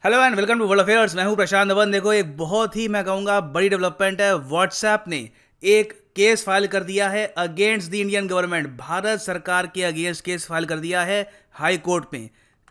Hello and welcome to world affairs. मैं हूं प्रशांत धवन। देखो, एक बहुत ही मैं कहूंगा बड़ी डेवलपमेंट है। व्हाट्सएप ने एक केस फाइल कर दिया है against the Indian government. Bharat सरकार के अगेंस्ट केस फाइल कर दिया है हाई कोर्ट में।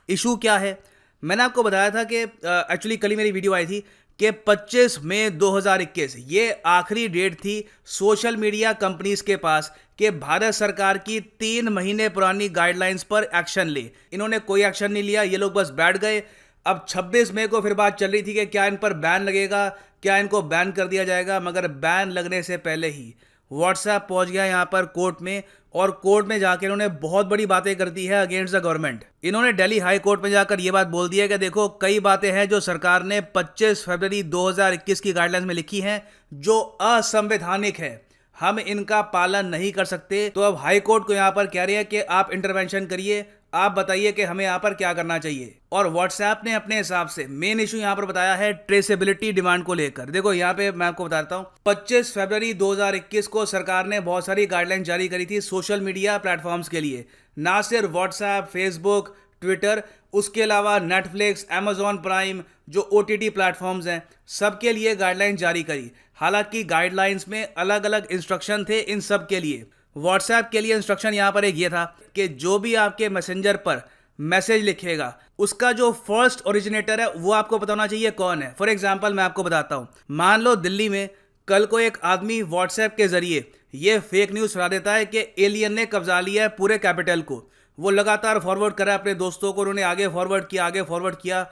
इशू क्या है? मैंने आपको बताया था कि एक्चुअली कल ही मेरी वीडियो आई थी कि 25 मई 2021 ये आखिरी डेट थी सोशल मीडिया कंपनीज के पास कि भारत सरकार की 3 महीने पुरानी गाइडलाइंस पर एक्शन ले। इन्होंने कोई एक्शन नहीं लिया, ये लोग बस बैठ गए। अब 26 मई को फिर बात चल रही थी कि क्या इन पर बैन लगेगा, क्या इनको बैन कर दिया जाएगा। मगर बैन लगने से पहले ही व्हाट्सएप पहुंच गया यहाँ पर कोर्ट में, और कोर्ट में जाकर इन्होंने बहुत बड़ी बातें कर दी है अगेंस्ट द गवर्नमेंट। इन्होंने दिल्ली हाई कोर्ट में जाकर ये बात बोल दी है कि देखो, कई बातें हैं जो सरकार ने 25 फरवरी 2021 की गाइडलाइंस में लिखी हैं जो असंवैधानिक है, हम इनका पालन नहीं कर सकते। तो अब हाई कोर्ट को यहाँ पर कह रहे हैं कि आप इंटरवेंशन करिए, आप बताइए कि हमें यहाँ पर क्या करना चाहिए। और व्हाट्सएप ने अपने हिसाब से मेन इशू यहाँ पर बताया है ट्रेसेबिलिटी डिमांड को लेकर। देखो, यहाँ पे मैं आपको बताता हूँ, 25 फरवरी 2021 को सरकार ने बहुत सारी गाइडलाइन जारी करी थी सोशल मीडिया प्लेटफॉर्म्स के लिए। ना सिर्फ व्हाट्सएप, फेसबुक, ट्विटर, उसके अलावा नेटफ्लिक्स, अमेजॉन प्राइम, जो OTT प्लेटफॉर्म्स हैं, सबके लिए गाइडलाइन जारी करी। हालांकि गाइडलाइंस में अलग अलग इंस्ट्रक्शन थे इन सब के लिए। व्हाट्सएप के लिए इंस्ट्रक्शन यहाँ पर एक ये था कि जो भी आपके मैसेंजर पर मैसेज लिखेगा उसका जो फर्स्ट ओरिजिनेटर है वो आपको पता होना चाहिए कौन है। फॉर एग्जांपल मैं आपको बताता हूँ, मान लो दिल्ली में कल को एक आदमी व्हाट्सएप के जरिए ये फेक न्यूज़ फैला देता है कि एलियन ने कब्जा लिया है पूरे कैपिटल को। वो लगातार फॉरवर्ड करा अपने दोस्तों को, उन्होंने आगे फॉरवर्ड किया, आगे फॉरवर्ड किया,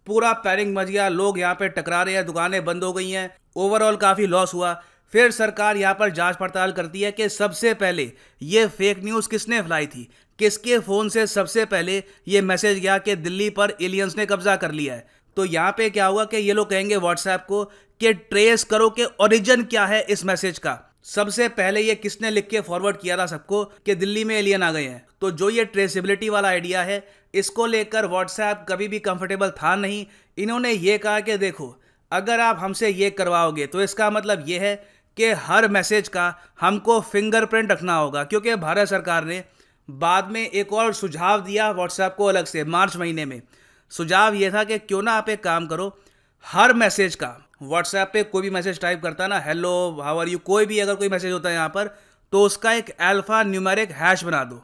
पूरा पैनिक मच गया, लोग यहाँ पे टकरा रहे हैं, दुकानें बंद हो गई हैं, ओवरऑल काफ़ी लॉस हुआ। फिर सरकार यहाँ पर जांच पड़ताल करती है कि सबसे पहले ये फेक न्यूज़ किसने फैलाई थी, किसके फ़ोन से सबसे पहले ये मैसेज गया कि दिल्ली पर एलियंस ने कब्जा कर लिया है। तो यहाँ पे क्या हुआ कि ये लोग कहेंगे व्हाट्सएप को कि ट्रेस करो कि ओरिजिन क्या है इस मैसेज का, सबसे पहले ये किसने लिख के फॉरवर्ड किया था सबको कि दिल्ली में एलियन आ गए हैं। तो जो ये ट्रेसिबिलिटी वाला आइडिया है, इसको लेकर व्हाट्सएप कभी भी कंफर्टेबल था नहीं। इन्होंने ये कहा कि देखो, अगर आप हमसे ये करवाओगे तो इसका मतलब ये है कि हर मैसेज का हमको फिंगरप्रिंट रखना होगा। क्योंकि भारत सरकार ने बाद में एक और सुझाव दिया व्हाट्सएप को अलग से मार्च महीने में। सुझाव ये था कि क्यों ना आप एक काम करो, हर मैसेज का, व्हाट्सएप पे कोई भी मैसेज टाइप करता है ना, हेलो, हाउ आर यू, कोई भी अगर कोई मैसेज होता है यहाँ पर, तो उसका एक अल्फा न्यूमेरिक हैश बना दो।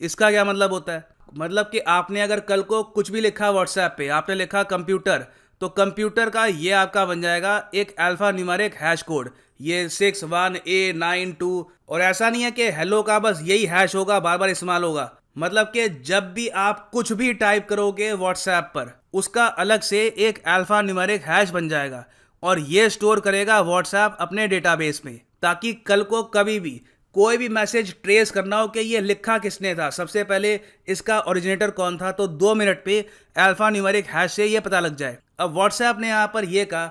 इसका क्या मतलब होता है? मतलब कि आपने अगर कल को कुछ भी लिखा व्हाट्सएप पे, आपने लिखा कंप्यूटर, तो कंप्यूटर का ये आपका बन जाएगा एक अल्फा न्यूमेरिक हैश कोड, ये 61A92। और ऐसा नहीं है कि हेलो का बस यही हैश होगा, बार बार इस्तेमाल होगा। मतलब कि जब भी आप कुछ भी टाइप करोगे व्हाट्सएप पर, उसका अलग से एक अल्फा न्यूमेरिक हैश बन जाएगा और ये स्टोर करेगा व्हाट्सएप अपने डेटाबेस में, ताकि कल को कभी भी कोई भी मैसेज ट्रेस करना हो कि ये लिखा किसने था, सबसे पहले इसका ओरिजिनेटर कौन था, तो 2 मिनट पे अल्फा न्यूमेरिक हैश से ये पता लग जाए। अब व्हाट्सएप ने यहाँ पर ये कहा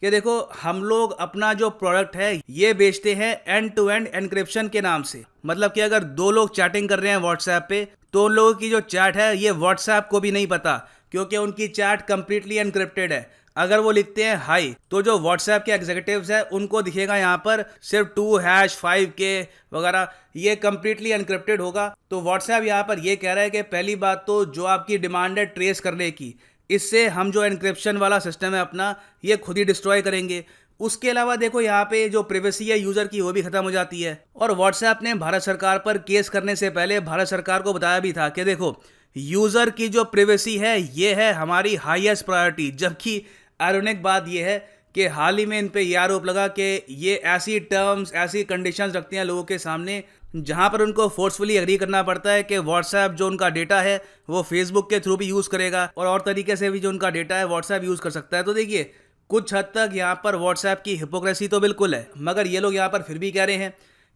कि देखो, हम लोग अपना जो प्रोडक्ट है ये बेचते हैं एंड टू एंड एनक्रिप्शन के नाम से। मतलब कि अगर 2 लोग चैटिंग कर रहे हैं व्हाट्सएप पे, तो उन लोगों की जो चैट है ये व्हाट्सएप को भी नहीं पता, क्योंकि उनकी चैट कंप्लीटली एनक्रिप्टेड है। अगर वो लिखते हैं हाई, तो जो व्हाट्सएप के एग्जीक्यूटिव्स है उनको दिखेगा यहाँ पर सिर्फ 2#5K वगैरह, ये कंप्लीटली एनक्रिप्टेड होगा। तो व्हाट्सएप यहाँ पर ये कह रहा है कि पहली बात तो जो आपकी डिमांड है ट्रेस करने की, इससे हम जो एनक्रिप्शन वाला सिस्टम है अपना, ये खुद ही डिस्ट्रॉय करेंगे। उसके अलावा देखो, यहाँ पे जो प्राइवेसी है यूज़र की, वो भी खत्म हो जाती है। और व्हाट्सएप ने भारत सरकार पर केस करने से पहले भारत सरकार को बताया भी था कि देखो, यूज़र की जो प्राइवेसी है ये है हमारी हाईएस्ट प्रायोरिटी। जबकि आयरनिक बात ये है कि हाल ही में इन पे ये आरोप लगा कि ये ऐसी टर्म्स, ऐसी कंडीशंस रखती हैं लोगों के सामने, जहां पर उनको फोर्सफुली एग्री करना पड़ता है कि व्हाट्सएप जो उनका डेटा है वो फेसबुक के थ्रू भी यूज़ करेगा, और तरीके से भी जो उनका डेटा है व्हाट्सएप यूज़ कर सकता है। तो देखिए, कुछ हद तक यहाँ पर व्हाट्सएप की हिपोक्रेसी तो बिल्कुल है, मगर ये लोग यहाँ पर फिर भी कह रहे हैं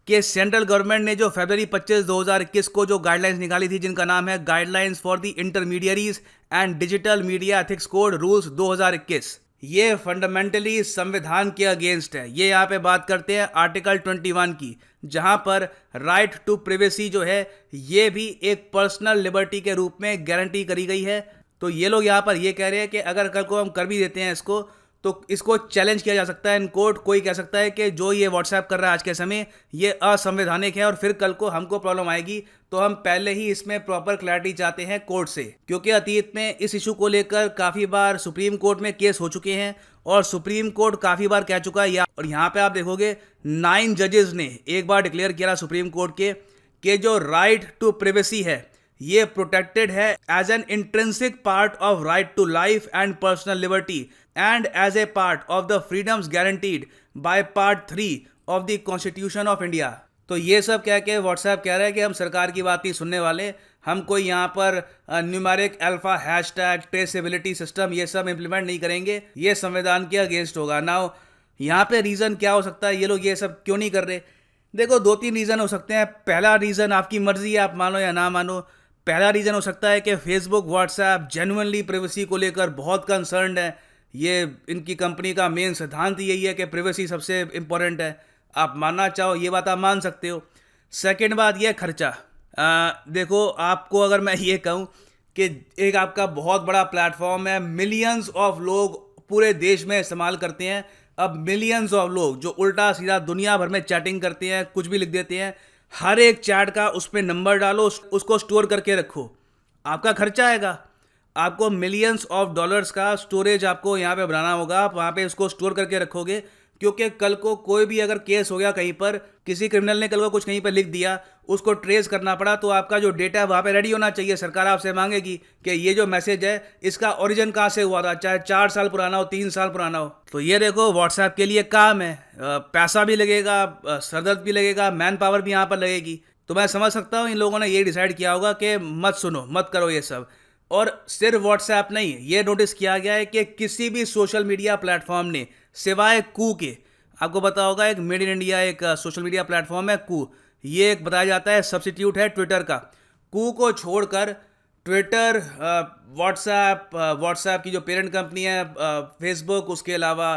कि सेंट्रल गवर्नमेंट ने जो फरवरी 25 2021 को जो गाइडलाइंस निकाली थी, जिनका नाम है guidelines for the intermediaries and digital media ethics code rules 2021, ये फंडामेंटली संविधान के अगेंस्ट है। ये यहाँ पे बात करते हैं आर्टिकल 21 की, जहाँ पर राइट टू प्राइवेसी जो है ये भी एक पर्सनल लिबर्टी के रूप में गारंटी करी गई है। तो ये लोग यहाँ पर ये कह रहे हैं कि अगर कल को हम कर भी देते हैं इसको, तो इसको चैलेंज किया जा सकता है इन कोर्ट। कोई कह सकता है कि जो ये व्हाट्सएप कर रहा है आज के समय ये असंवैधानिक है और फिर कल को हमको प्रॉब्लम आएगी, तो हम पहले ही इसमें प्रॉपर क्लैरिटी चाहते हैं कोर्ट से, क्योंकि अतीत में इस इशू को लेकर काफ़ी बार सुप्रीम कोर्ट में केस हो चुके हैं और सुप्रीम कोर्ट काफ़ी बार कह चुका है। और यहाँ पे आप देखोगे 9 जजेस ने एक बार डिक्लेयर किया सुप्रीम कोर्ट के कि जो राइट टू प्राइवेसी है ये प्रोटेक्टेड है as an intrinsic part of right to life and personal liberty and as a part of the freedoms guaranteed by part 3 of the constitution of India. तो ये सब कह के व्हाट्सएप कह रहा है कि हम सरकार की बात नहीं सुनने वाले, हम कोई यहाँ पर numeric alpha hashtag traceability system ये सब इंप्लीमेंट नहीं करेंगे, ये संविधान के अगेंस्ट होगा। नाउ यहाँ पे रीज़न क्या हो सकता है ये लोग ये सब क्यों नहीं कर रहे? देखो 2-3 रीज़न हो सकते हैं। पहला रीज़न आपकी मर्जी है, आप मानो या ना मानो। पहला रीज़न हो सकता है कि फेसबुक व्हाट्सएप जेन्युइनली प्राइवेसी को लेकर बहुत कंसर्न्ड है। ये इनकी कंपनी का मेन सिद्धांत यही है कि प्राइवेसी सबसे इम्पोर्टेंट है। आप मानना चाहो ये बात आप मान सकते हो। सेकंड बात ये खर्चा। देखो आपको अगर मैं ये कहूँ कि एक आपका बहुत बड़ा प्लेटफॉर्म है, मिलियंस ऑफ लोग पूरे देश में इस्तेमाल करते हैं। अब मिलियंस ऑफ लोग जो उल्टा सीधा दुनिया भर में चैटिंग करते हैं, कुछ भी लिख देते हैं, हर एक चैट का उस पर नंबर डालो, उसको स्टोर करके रखो, आपका खर्चा आएगा। आपको मिलियंस ऑफ डॉलर्स का स्टोरेज आपको यहाँ पे बनाना होगा, आप वहाँ पे उसको स्टोर करके रखोगे, क्योंकि कल को कोई भी अगर केस हो गया कहीं पर, किसी क्रिमिनल ने कल को कुछ कहीं पर लिख दिया, उसको ट्रेस करना पड़ा, तो आपका जो डेटा है वहाँ पे रेडी होना चाहिए। सरकार आपसे मांगेगी कि ये जो मैसेज है इसका ओरिजिन कहाँ से हुआ था, चाहे 4 साल पुराना हो, 3 साल पुराना हो। तो ये देखो व्हाट्सएप के लिए काम है, पैसा भी लगेगा, सरदर्द भी लगेगा, मैन पावर भी यहाँ पर लगेगी। तो मैं समझ सकता हूँ इन लोगों ने ये डिसाइड किया होगा कि मत सुनो, मत करो ये सब। और सिर्फ व्हाट्सएप नहीं, ये नोटिस किया गया है कि किसी भी सोशल मीडिया प्लेटफॉर्म ने सिवाय कू के, आपको पता होगा एक मेड इन इंडिया एक सोशल मीडिया प्लेटफॉर्म है कू, ये एक बताया जाता है सब्सिट्यूट है ट्विटर का। कू को छोड़कर ट्विटर, व्हाट्सएप की जो पेरेंट कंपनी है फेसबुक, उसके अलावा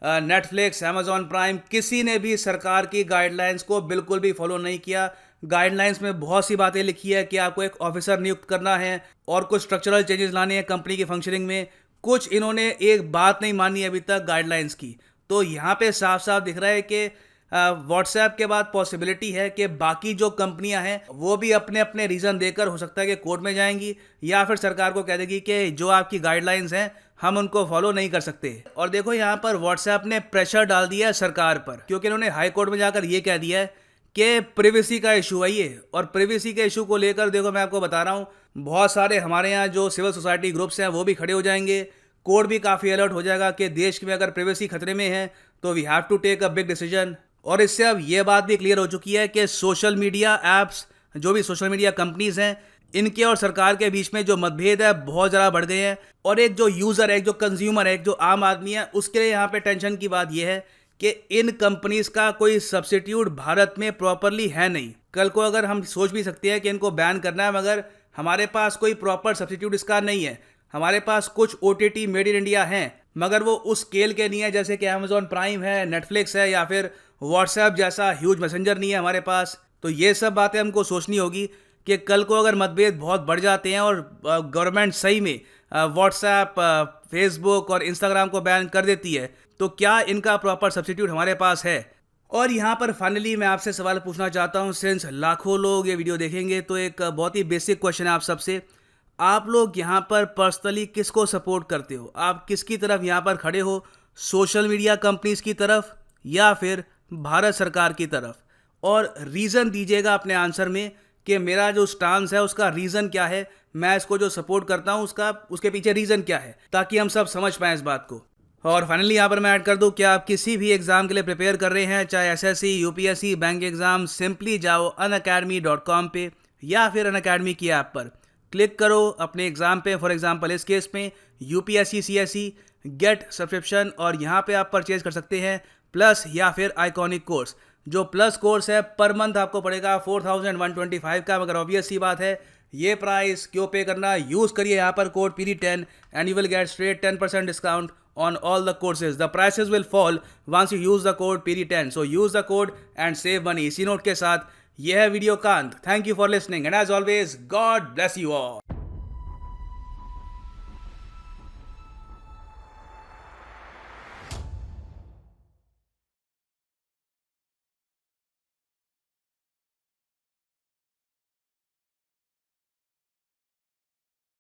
नेटफ्लिक्स, अमेजॉन प्राइम, किसी ने भी सरकार की गाइडलाइंस को बिल्कुल भी फॉलो नहीं किया। गाइडलाइंस में बहुत सी बातें लिखी है कि आपको एक ऑफिसर नियुक्त करना है और कुछ स्ट्रक्चरल चेंजेस लाने हैं कंपनी की फंक्शनिंग में। कुछ इन्होंने एक बात नहीं मानी अभी तक गाइडलाइंस की। तो यहाँ पे साफ साफ दिख रहा है कि व्हाट्सएप के बाद पॉसिबिलिटी है कि बाकी जो कंपनियां हैं वो भी अपने अपने रीज़न देकर हो सकता है कि कोर्ट में जाएंगी या फिर सरकार को कह देगी कि जो आपकी गाइडलाइंस हैं हम उनको फॉलो नहीं कर सकते। और देखो यहाँ पर व्हाट्सएप ने प्रेशर डाल दिया है सरकार पर, क्योंकि इन्होंने हाई कोर्ट में जाकर ये कह दिया है कि प्राइवेसी का इशू है ये। और प्राइवेसी के इशू को लेकर देखो मैं आपको बता रहा हूँ, बहुत सारे हमारे यहाँ जो सिविल सोसाइटी ग्रुप्स हैं वो भी खड़े हो जाएंगे, कोर्ट भी काफ़ी अलर्ट हो जाएगा कि देश में अगर प्राइवेसी खतरे में है तो we have to take a big decision. और इससे अब ये बात भी क्लियर हो चुकी है कि सोशल मीडिया ऐप्स, जो भी सोशल मीडिया कंपनीज हैं, इनके और सरकार के बीच में जो मतभेद है बहुत ज़्यादा बढ़ गए हैं। और एक जो यूज़र है, एक जो कंज्यूमर है, एक जो आम आदमी है, उसके लिए यहाँ पे टेंशन की बात यह है कि इन कंपनीज का कोई सब्सिट्यूट भारत में प्रॉपरली है नहीं। कल को अगर हम सोच भी सकते हैं कि इनको बैन करना है, मगर हमारे पास कोई प्रॉपर सब्सिट्यूट इसका नहीं है। हमारे पास कुछ OTT मेड इन इंडिया हैं, मगर वो उस स्केल के नहीं है जैसे कि अमेजॉन प्राइम है, नेटफ्लिक्स है, या फिर व्हाट्सएप जैसा ह्यूज मैसेंजर नहीं है हमारे पास। तो ये सब बातें हमको सोचनी होगी कि कल को अगर मतभेद बहुत बढ़ जाते हैं और गवर्नमेंट सही में व्हाट्सएप, फेसबुक और इंस्टाग्राम को बैन कर देती है, तो क्या इनका प्रॉपर सब्सिट्यूट हमारे पास है? और यहाँ पर फाइनली मैं आपसे सवाल पूछना चाहता हूँ, सिंस लाखों लोग ये वीडियो देखेंगे, तो एक बहुत ही बेसिक क्वेश्चन है आप सबसे। आप लोग यहाँ पर पर्सनली किसको सपोर्ट करते हो? आप किसकी तरफ यहाँ पर खड़े हो, सोशल मीडिया कंपनीज की तरफ या फिर भारत सरकार की तरफ? और रीज़न दीजिएगा अपने आंसर में कि मेरा जो स्टांस है उसका रीज़न क्या है, मैं इसको जो सपोर्ट करता हूँ उसके पीछे रीज़न क्या है, ताकि हम सब समझ पाएँ इस बात को। और फाइनली यहाँ पर मैं ऐड कर दूँ, क्या आप किसी भी एग्ज़ाम के लिए प्रिपेयर कर रहे हैं, चाहे SSC, UPSC, bank exam, simply जाओ unacademy.com पे या फिर अनअकैडमी की ऐप पर क्लिक करो अपने एग्ज़ाम पे। फॉर एग्जांपल इस केस में UPSC CSE गेट सब्सक्रिप्शन, और यहाँ पे आप परचेज कर सकते हैं प्लस या फिर आइकॉनिक कोर्स। जो प्लस कोर्स है पर मंथ आपको पड़ेगा 4125 का, मगर ऑब्वियस सी बात है ये प्राइस क्यों पे करना। यूज़ करिए यहाँ पर code PD10 and you will get straight 10% discount on all the courses. The prices will fall once you use the code PD10. So use the code and save money. इसी note के साथ यह है video Kant. Thank you for listening and as always, God bless you all.